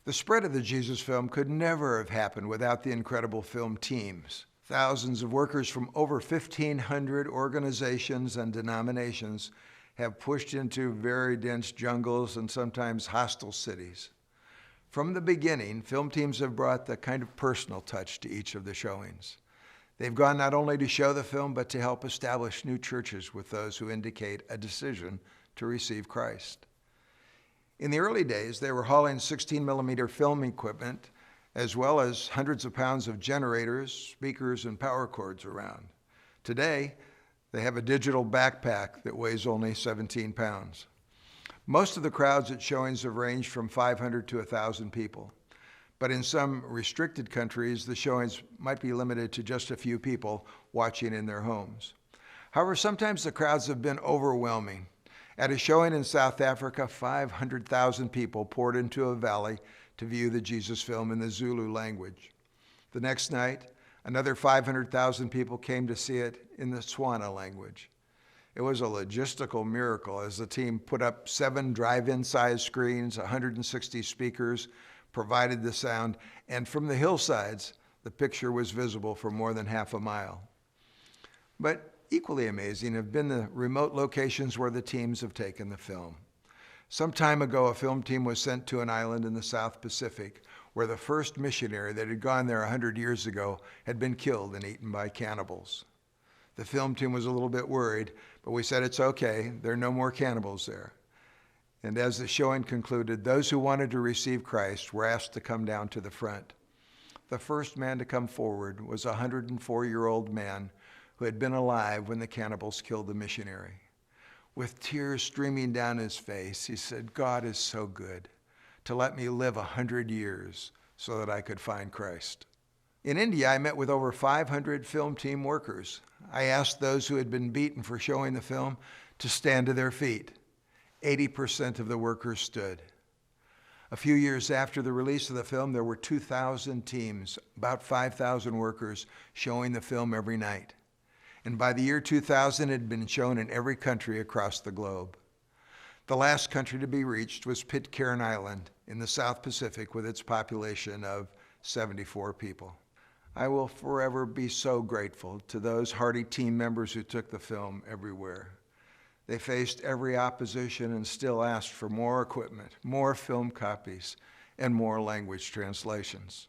The spread of the Jesus film could never have happened without the incredible film teams. Thousands of workers from over 1,500 organizations and denominations have pushed into very dense jungles and sometimes hostile cities. From the beginning, film teams have brought the kind of personal touch to each of the showings. They've gone not only to show the film, but to help establish new churches with those who indicate a decision to receive Christ. In the early days, they were hauling 16-millimeter film equipment, as well as hundreds of pounds of generators, speakers, and power cords around. Today, they have a digital backpack that weighs only 17 pounds. Most of the crowds at showings have ranged from 500 to 1,000 people. But in some restricted countries, the showings might be limited to just a few people watching in their homes. However, sometimes the crowds have been overwhelming. At a showing in South Africa, 500,000 people poured into a valley to view the Jesus film in the Zulu language. The next night, another 500,000 people came to see it in the Tswana language. It was a logistical miracle as the team put up 7 drive-in size screens, 160 speakers, provided the sound, and from the hillsides, the picture was visible for more than half a mile. But equally amazing have been the remote locations where the teams have taken the film. Some time ago, a film team was sent to an island in the South Pacific where the first missionary that had gone there 100 years ago had been killed and eaten by cannibals. The film team was a little bit worried, but we said it's okay, there are no more cannibals there. And as the showing concluded, those who wanted to receive Christ were asked to come down to the front. The first man to come forward was a 104-year-old man who had been alive when the cannibals killed the missionary. With tears streaming down his face, he said, "God is so good to let me live 100 years so that I could find Christ." In India, I met with over 500 film team workers. I asked those who had been beaten for showing the film to stand to their feet. 80% of the workers stood. A few years after the release of the film, there were 2,000 teams, about 5,000 workers, showing the film every night. And by the year 2000, it had been shown in every country across the globe. The last country to be reached was Pitcairn Island in the South Pacific with its population of 74 people. I will forever be so grateful to those hardy team members who took the film everywhere. They faced every opposition and still asked for more equipment, more film copies, and more language translations.